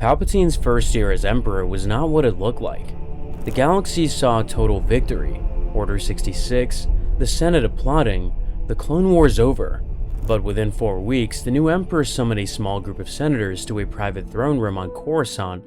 Palpatine's first year as Emperor was not what it looked like. The galaxy saw total victory, Order 66, the Senate applauding, the Clone Wars over. But within 4 weeks, the new Emperor summoned a small group of senators to a private throne room on Coruscant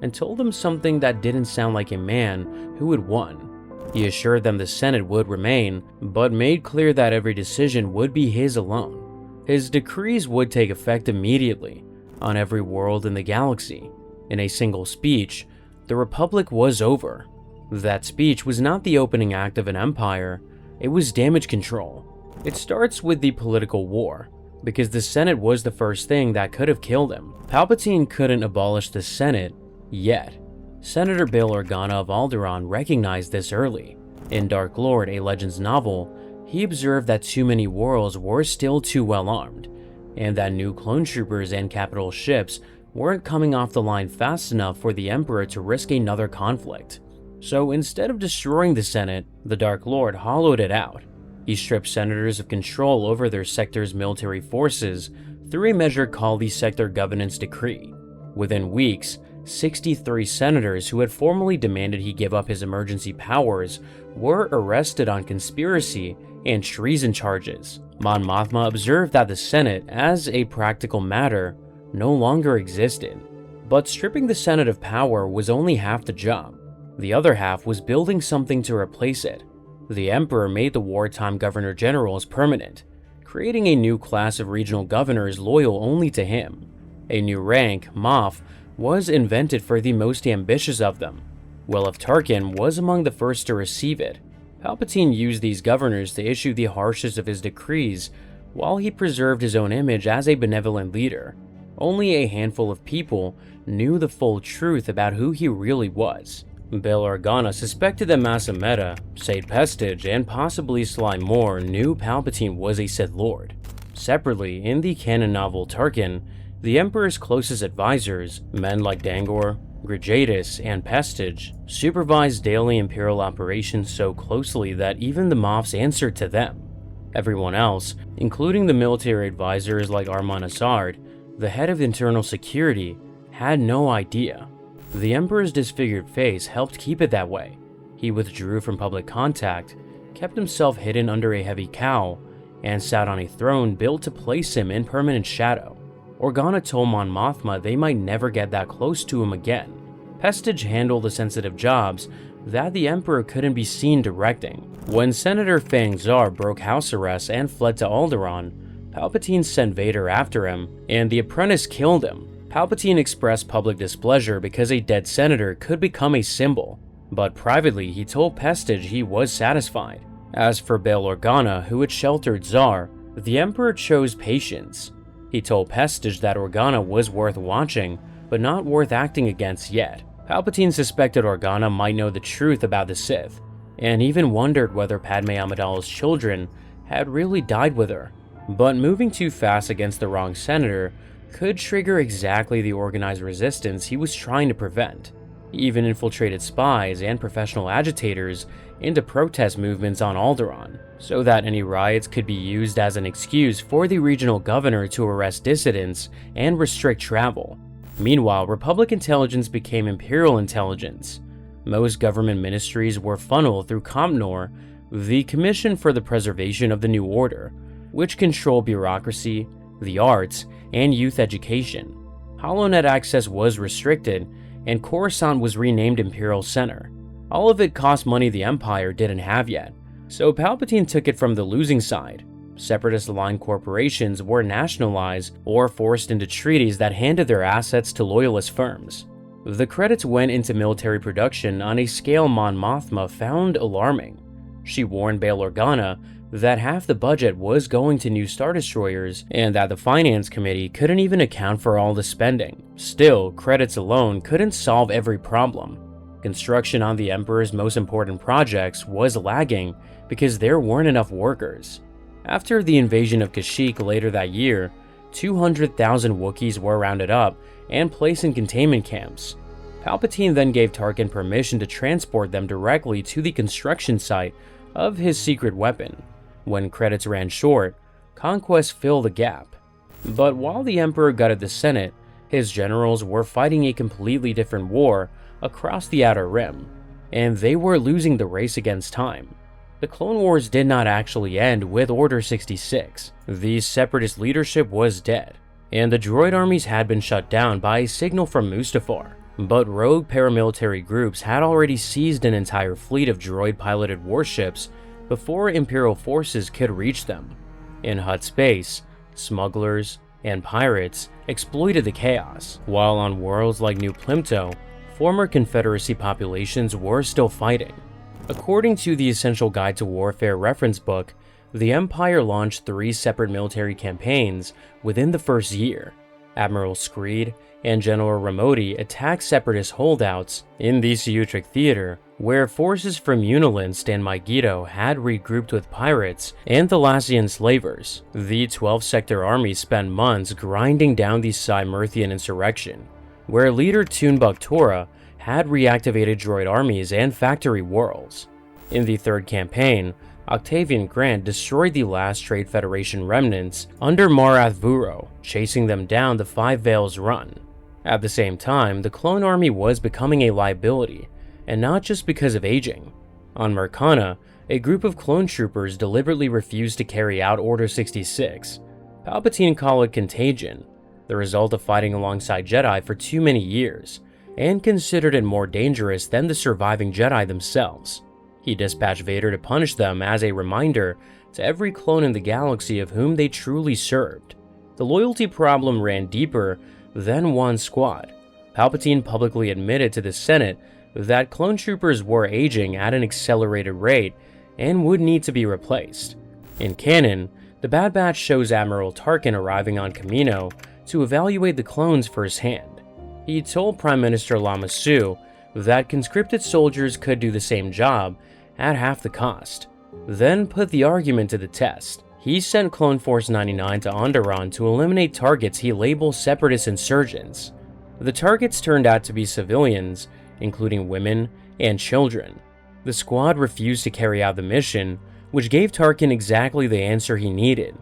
and told them something that didn't sound like a man who had won. He assured them the Senate would remain, but made clear that every decision would be his alone. His decrees would take effect immediately, on every world in the galaxy. In a single speech, the Republic was over. That speech was not the opening act of an empire, it was damage control. It starts with the political war, because the Senate was the first thing that could have killed him. Palpatine couldn't abolish the Senate yet. Senator Bail Organa of Alderaan recognized this early. In Dark Lord, a Legends novel, he observed that too many worlds were still too well armed, and that new clone troopers and capital ships weren't coming off the line fast enough for the Emperor to risk another conflict. So instead of destroying the Senate, the Dark Lord hollowed it out. He stripped senators of control over their sector's military forces through a measure called the Sector Governance Decree. Within weeks, 63 senators who had formally demanded he give up his emergency powers were arrested on conspiracy and treason charges. Mon Mothma observed that the Senate, as a practical matter, no longer existed. But stripping the Senate of power was only half the job. The other half was building something to replace it. The Emperor made the wartime Governor Generals permanent, creating a new class of regional governors loyal only to him. A new rank, Moff, was invented for the most ambitious of them. Welf Tarkin was among the first to receive it. Palpatine used these governors to issue the harshest of his decrees, while he preserved his own image as a benevolent leader. Only a handful of people knew the full truth about who he really was. Bail Organa suspected that Mas Amedda, Said Pestage, and possibly Sly Moore knew Palpatine was a Sith Lord. Separately, in the canon novel Tarkin, the Emperor's closest advisors, men like Dangor, Grijatus, and Pestage, supervised daily Imperial operations so closely that even the Moffs answered to them. Everyone else, including the military advisors like Arman Assad, the head of internal security, had no idea. The Emperor's disfigured face helped keep it that way. He withdrew from public contact, kept himself hidden under a heavy cowl, and sat on a throne built to place him in permanent shadow. Organa told Mon Mothma they might never get that close to him again. Pestage handled the sensitive jobs that the Emperor couldn't be seen directing. When Senator Fang Zar broke house arrest and fled to Alderaan, Palpatine sent Vader after him, and the apprentice killed him. Palpatine expressed public displeasure because a dead senator could become a symbol, but privately he told Pestage he was satisfied. As for Bail Organa, who had sheltered Zar, the Emperor chose patience. He told Pestage that Organa was worth watching, but not worth acting against yet. Palpatine suspected Organa might know the truth about the Sith, and even wondered whether Padme Amidala's children had really died with her. But moving too fast against the wrong senator could trigger exactly the organized resistance he was trying to prevent. He even infiltrated spies and professional agitators into protest movements on Alderaan, so that any riots could be used as an excuse for the regional governor to arrest dissidents and restrict travel. Meanwhile, Republic intelligence became Imperial intelligence. Most government ministries were funneled through Compnor, the Commission for the Preservation of the New Order, which controlled bureaucracy, the arts, and youth education. HoloNet access was restricted, and Coruscant was renamed Imperial Center. All of it cost money the Empire didn't have yet, so Palpatine took it from the losing side. Separatist-aligned corporations were nationalized or forced into treaties that handed their assets to loyalist firms. The credits went into military production on a scale Mon Mothma found alarming. She warned Bail Organa that half the budget was going to new Star Destroyers and that the Finance Committee couldn't even account for all the spending. Still, credits alone couldn't solve every problem. Construction on the Emperor's most important projects was lagging because there weren't enough workers. After the invasion of Kashyyyk later that year, 200,000 Wookiees were rounded up and placed in containment camps. Palpatine then gave Tarkin permission to transport them directly to the construction site of his secret weapon. When credits ran short, Conquest filled the gap. But while the Emperor gutted the Senate, His generals were fighting a completely different war across the Outer Rim, and they were losing the race against time. The Clone Wars did not actually end with Order 66. The Separatist leadership was dead, and the droid armies had been shut down by a signal from Mustafar. But rogue paramilitary groups had already seized an entire fleet of droid-piloted warships before Imperial forces could reach them. In Hutt space, smugglers and pirates exploited the chaos, while on worlds like New Plimto, former Confederacy populations were still fighting. According to the Essential Guide to Warfare reference book, the Empire launched 3 separate military campaigns within the first year. Admiral Screed and General Ramodi attacked Separatist holdouts in the Ciutric Theater, where forces from Unilinst and Megiddo had regrouped with pirates and Thalassian slavers. The 12-sector army spent months grinding down the Cymerthian insurrection, where leader Tun Baktora had reactivated droid armies and factory worlds. In the third campaign, Octavian Grant destroyed the last Trade Federation remnants under Marath Vuro, chasing them down the Five Veils Run. At the same time, the clone army was becoming a liability, and not just because of aging. On Mercana, a group of clone troopers deliberately refused to carry out Order 66. Palpatine called it contagion, the result of fighting alongside Jedi for too many years, and considered it more dangerous than the surviving Jedi themselves. He dispatched Vader to punish them as a reminder to every clone in the galaxy of whom they truly served. The loyalty problem ran deeper than one squad. Palpatine publicly admitted to the Senate that clone troopers were aging at an accelerated rate and would need to be replaced. In canon, the Bad Batch shows Admiral Tarkin arriving on Kamino to evaluate the clones firsthand. He told Prime Minister Lama Su that conscripted soldiers could do the same job at half the cost, then put the argument to the test. He sent Clone Force 99 to Onderon to eliminate targets he labeled Separatist insurgents. The targets turned out to be civilians, including women and children. The squad refused to carry out the mission, which gave Tarkin exactly the answer he needed.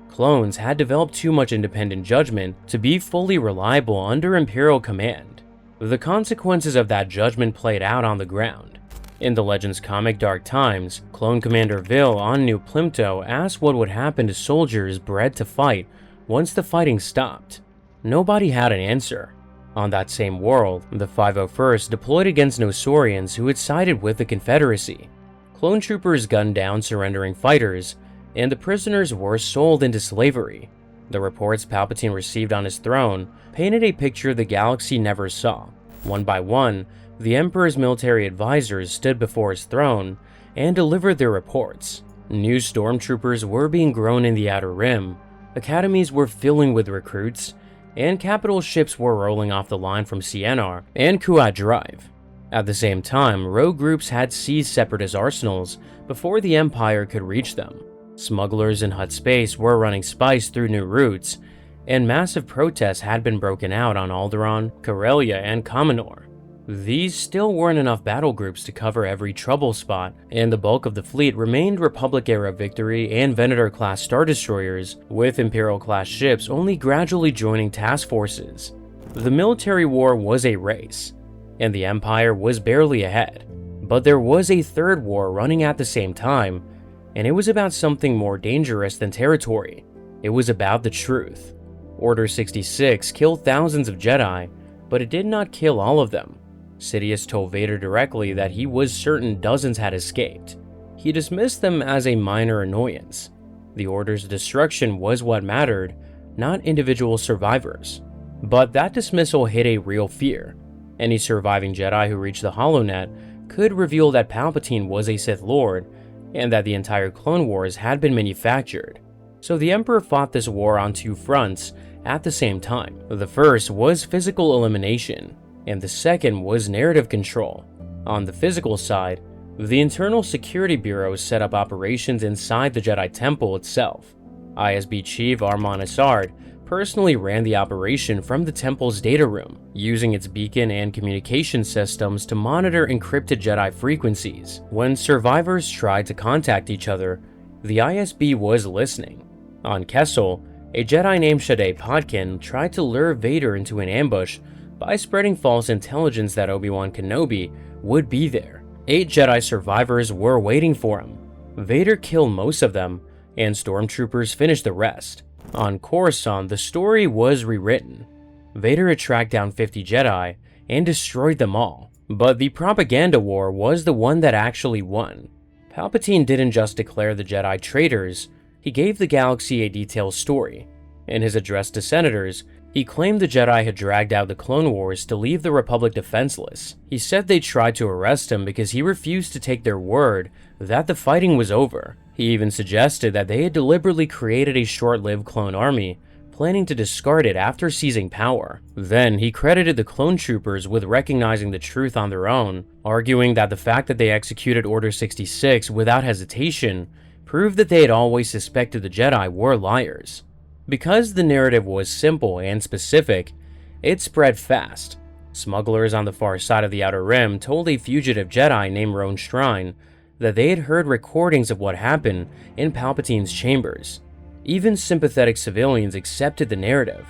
Clones had developed too much independent judgment to be fully reliable under Imperial command. The consequences of that judgment played out on the ground. In the Legends comic Dark Times, Clone Commander Vil on New Plimto asked what would happen to soldiers bred to fight once the fighting stopped. Nobody had an answer. On that same world, the 501st deployed against Nosorians who had sided with the Confederacy. Clone troopers gunned down surrendering fighters, and the prisoners were sold into slavery. The reports Palpatine received on his throne painted a picture the galaxy never saw. One by one, the Emperor's military advisors stood before his throne and delivered their reports. New stormtroopers were being grown in the Outer Rim, academies were filling with recruits, and capital ships were rolling off the line from Cienar and Kuat Drive. At the same time, rogue groups had seized Separatist arsenals before the Empire could reach them. Smugglers in Hutt space were running spice through new routes, and massive protests had been broken out on Alderaan, Corellia, and Kaminor. These still weren't enough battle groups to cover every trouble spot, and the bulk of the fleet remained Republic-era Victory and Venator-class Star Destroyers, with Imperial-class ships only gradually joining task forces. The military war was a race, and the Empire was barely ahead. But there was a third war running at the same time, and it was about something more dangerous than territory. It was about the truth. Order 66 killed thousands of Jedi, but it did not kill all of them. Sidious told Vader directly that he was certain dozens had escaped. He dismissed them as a minor annoyance. The Order's destruction was what mattered, not individual survivors. But that dismissal hid a real fear. Any surviving Jedi who reached the HoloNet could reveal that Palpatine was a Sith Lord, and that the entire Clone Wars had been manufactured. So the Emperor fought this war on two fronts at the same time. The first was physical elimination, and the second was narrative control. On the physical side, the Internal Security Bureau set up operations inside the Jedi Temple itself. ISB Chief Armon Assard personally ran the operation from the temple's data room, using its beacon and communication systems to monitor encrypted Jedi frequencies. When survivors tried to contact each other, the ISB was listening. On Kessel, A Jedi named Podkin tried to lure Vader into an ambush by spreading false intelligence that Obi-Wan Kenobi would be there. 8 Jedi survivors were waiting for him. Vader killed most of them, and stormtroopers finished the rest. On Coruscant, the story was rewritten. Vader had tracked down 50 Jedi and destroyed them all. But the propaganda war was the one that actually won. Palpatine didn't just declare the Jedi traitors, he gave the galaxy a detailed story. In his address to senators, he claimed the Jedi had dragged out the Clone Wars to leave the Republic defenseless. He said they tried to arrest him because he refused to take their word that the fighting was over. He even suggested that they had deliberately created a short-lived clone army, planning to discard it after seizing power. Then, he credited the clone troopers with recognizing the truth on their own, arguing that the fact that they executed Order 66 without hesitation proved that they had always suspected the Jedi were liars. Because the narrative was simple and specific, it spread fast. Smugglers on the far side of the Outer Rim told a fugitive Jedi named Roan Shrine that they had heard recordings of what happened in Palpatine's chambers. Even sympathetic civilians accepted the narrative.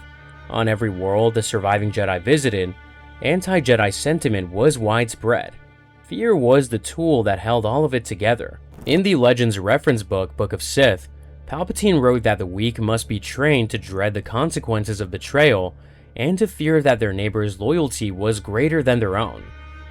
On every world the surviving Jedi visited, anti-Jedi sentiment was widespread. Fear was the tool that held all of it together. In the Legends reference book, Book of Sith, Palpatine wrote that the weak must be trained to dread the consequences of betrayal and to fear that their neighbor's loyalty was greater than their own.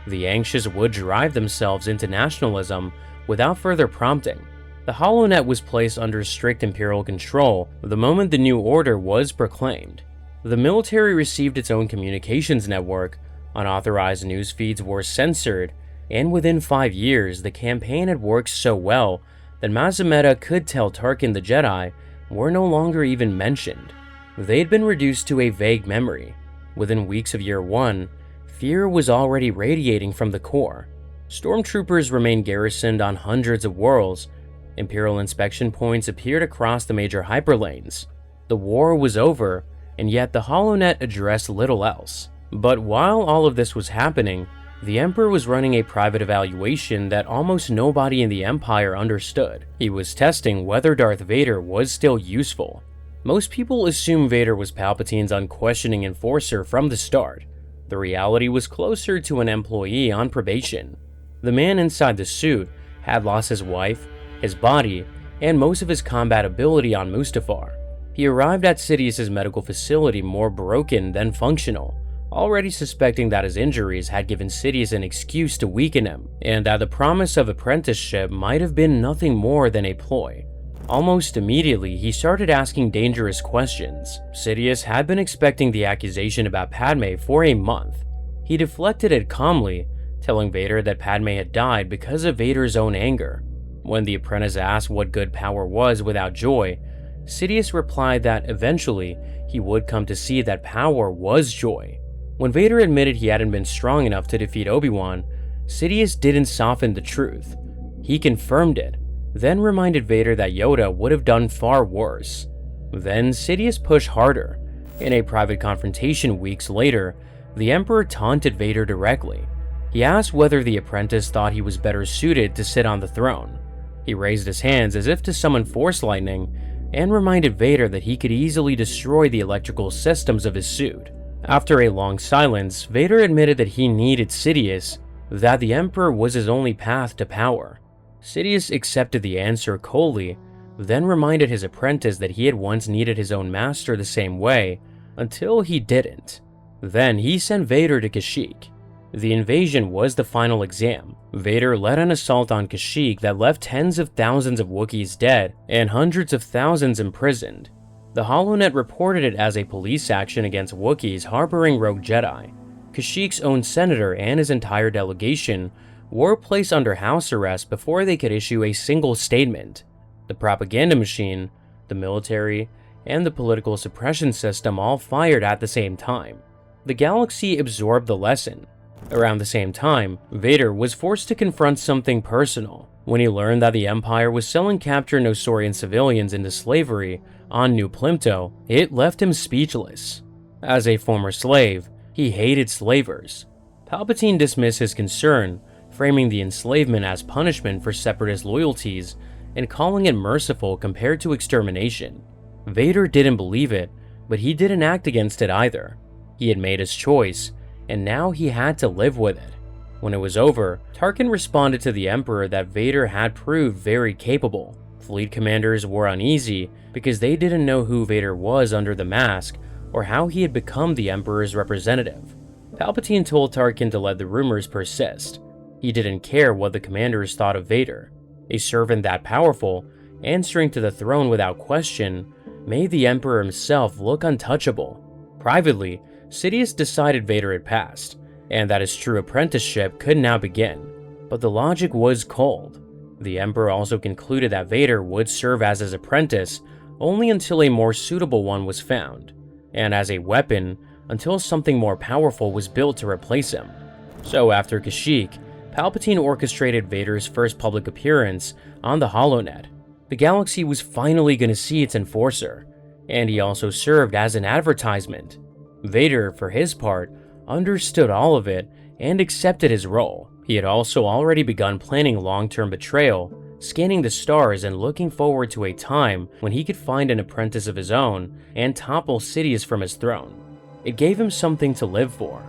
The anxious would drive themselves into nationalism without further prompting. The HoloNet was placed under strict imperial control the moment the new order was proclaimed. The military received its own communications network, unauthorized news feeds were censored, and within 5 years the campaign had worked so well that Maz Amedda could tell Tarkin the Jedi were no longer even mentioned. They had been reduced to a vague memory. Within weeks of Year 1, fear was already radiating from the core. Stormtroopers remained garrisoned on hundreds of worlds. Imperial inspection points appeared across the major hyperlanes. The war was over, and yet the HoloNet addressed little else. But while all of this was happening, the Emperor was running a private evaluation that almost nobody in the Empire understood. He was testing whether Darth Vader was still useful. Most people assumed Vader was Palpatine's unquestioning enforcer from the start. The reality was closer to an employee on probation. The man inside the suit had lost his wife, his body, and most of his combat ability on Mustafar. He arrived at Sidious's medical facility more broken than functional, already suspecting that his injuries had given Sidious an excuse to weaken him, and that the promise of apprenticeship might have been nothing more than a ploy. Almost immediately, he started asking dangerous questions. Sidious had been expecting the accusation about Padme for a month. He deflected it calmly, telling Vader that Padme had died because of Vader's own anger. When the apprentice asked what good power was without joy, Sidious replied that eventually he would come to see that power was joy. When Vader admitted he hadn't been strong enough to defeat Obi-Wan, Sidious didn't soften the truth. He confirmed it, then reminded Vader that Yoda would have done far worse. Then Sidious pushed harder. In a private confrontation weeks later, the Emperor taunted Vader directly. He asked whether the apprentice thought he was better suited to sit on the throne. He raised his hands as if to summon Force lightning and reminded Vader that he could easily destroy the electrical systems of his suit. After a long silence, Vader admitted that he needed Sidious, that the Emperor was his only path to power. Sidious accepted the answer coldly, then reminded his apprentice that he had once needed his own master the same way, until he didn't. Then he sent Vader to Kashyyyk. The invasion was the final exam. Vader led an assault on Kashyyyk that left tens of thousands of Wookiees dead and hundreds of thousands imprisoned. The HoloNet reported it as a police action against Wookiees harboring rogue Jedi. Kashyyyk's own senator and his entire delegation were placed under house arrest before they could issue a single statement. The propaganda machine, the military, and the political suppression system all fired at the same time. The galaxy absorbed the lesson. Around the same time, Vader was forced to confront something personal. When he learned that the Empire was selling captured Nosorian civilians into slavery on New Plimto, it left him speechless. As a former slave, he hated slavers. Palpatine dismissed his concern, framing the enslavement as punishment for Separatist loyalties and calling it merciful compared to extermination. Vader didn't believe it, but he didn't act against it either. He had made his choice, and now he had to live with it. When it was over, Tarkin responded to the Emperor that Vader had proved very capable. Fleet commanders were uneasy because they didn't know who Vader was under the mask or how he had become the Emperor's representative. Palpatine told Tarkin to let the rumors persist. He didn't care what the commanders thought of Vader. A servant that powerful, answering to the throne without question, made the Emperor himself look untouchable. Privately, Sidious decided Vader had passed, and that his true apprenticeship could now begin. But the logic was cold. The Emperor also concluded that Vader would serve as his apprentice only until a more suitable one was found, and as a weapon until something more powerful was built to replace him. So after Kashyyyk, Palpatine orchestrated Vader's first public appearance on the HoloNet. The galaxy was finally going to see its enforcer, and he also served as an advertisement. Vader, for his part, understood all of it and accepted his role. He had also already begun planning long-term betrayal, scanning the stars and looking forward to a time when he could find an apprentice of his own and topple Sidious from his throne. It gave him something to live for.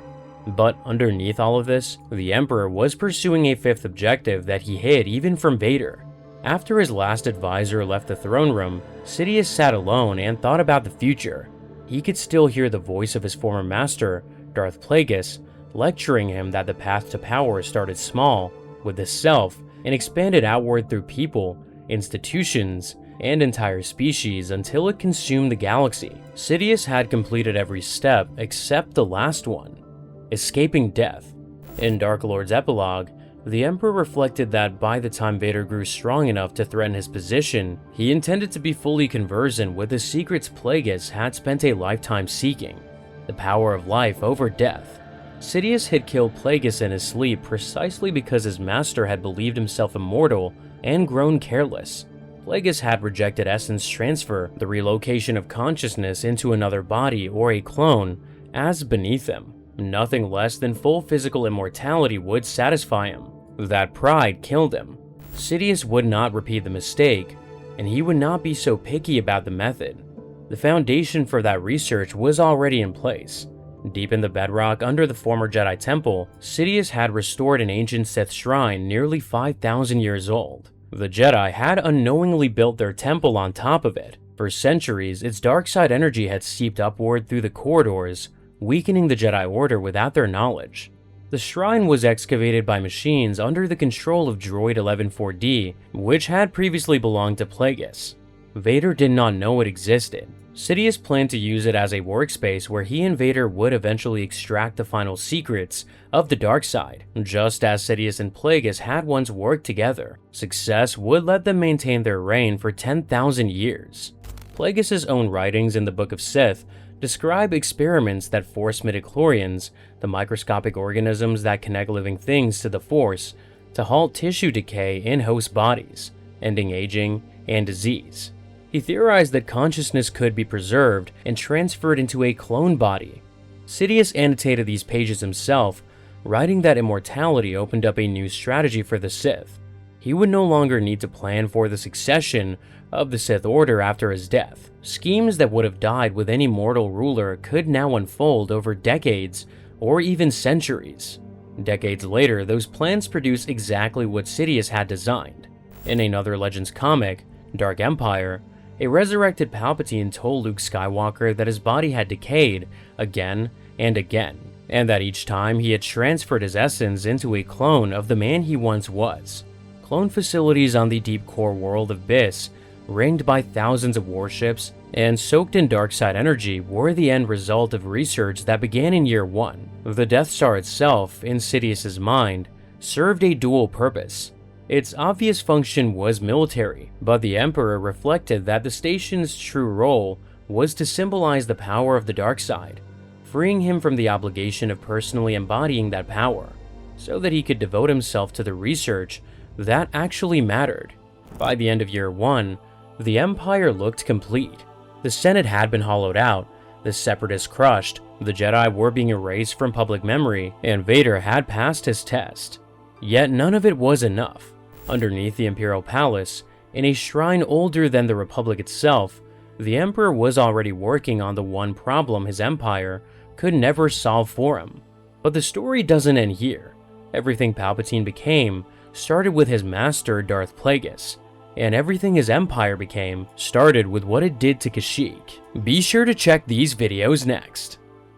But underneath all of this, the Emperor was pursuing a fifth objective that he hid even from Vader. After his last advisor left the throne room, Sidious sat alone and thought about the future. He could still hear the voice of his former master, Darth Plagueis, lecturing him that the path to power started small, with the self, and expanded outward through people, institutions, and entire species until it consumed the galaxy. Sidious had completed every step except the last one, escaping death. In Dark Lord's epilogue, the Emperor reflected that by the time Vader grew strong enough to threaten his position, he intended to be fully conversant with the secrets Plagueis had spent a lifetime seeking, the power of life over death. Sidious had killed Plagueis in his sleep precisely because his master had believed himself immortal and grown careless. Plagueis had rejected essence transfer, the relocation of consciousness into another body or a clone, as beneath him. Nothing less than full physical immortality would satisfy him. That pride killed him. Sidious would not repeat the mistake, and he would not be so picky about the method. The foundation for that research was already in place. Deep in the bedrock under the former Jedi Temple, Sidious had restored an ancient Sith shrine nearly 5,000 years old. The Jedi had unknowingly built their temple on top of it. For centuries, its dark side energy had seeped upward through the corridors, weakening the Jedi Order without their knowledge. The shrine was excavated by machines under the control of Droid 114D, which had previously belonged to Plagueis. Vader did not know it existed. Sidious planned to use it as a workspace where he and Vader would eventually extract the final secrets of the dark side. Just as Sidious and Plagueis had once worked together, success would let them maintain their reign for 10,000 years. Plagueis' own writings in the Book of Sith describe experiments that force midichlorians, the microscopic organisms that connect living things to the Force, to halt tissue decay in host bodies, ending aging and disease. He theorized that consciousness could be preserved and transferred into a clone body. Sidious annotated these pages himself, writing that immortality opened up a new strategy for the Sith. He would no longer need to plan for the succession of the Sith Order after his death. Schemes that would have died with any mortal ruler could now unfold over decades or even centuries. Decades later, those plans produced exactly what Sidious had designed. In another Legends comic, Dark Empire, a resurrected Palpatine told Luke Skywalker that his body had decayed again and again, and that each time he had transferred his essence into a clone of the man he once was. Clone facilities on the deep core world of Biss, ringed by thousands of warships and soaked in dark side energy, were the end result of research that began in Year 1. The Death Star itself, in Sidious's mind, served a dual purpose. Its obvious function was military, but the Emperor reflected that the station's true role was to symbolize the power of the dark side, freeing him from the obligation of personally embodying that power, so that he could devote himself to the research that actually mattered. By the end of Year 1, the Empire looked complete. The Senate had been hollowed out, the Separatists crushed, the Jedi were being erased from public memory, and Vader had passed his test. Yet none of it was enough. Underneath the Imperial Palace, in a shrine older than the Republic itself, The Emperor was already working on the one problem his empire could never solve for him. But the story doesn't end here. Everything Palpatine became started with his master Darth Plagueis, and everything his empire became started with what it did to Kashyyyk. Be sure to check these videos next.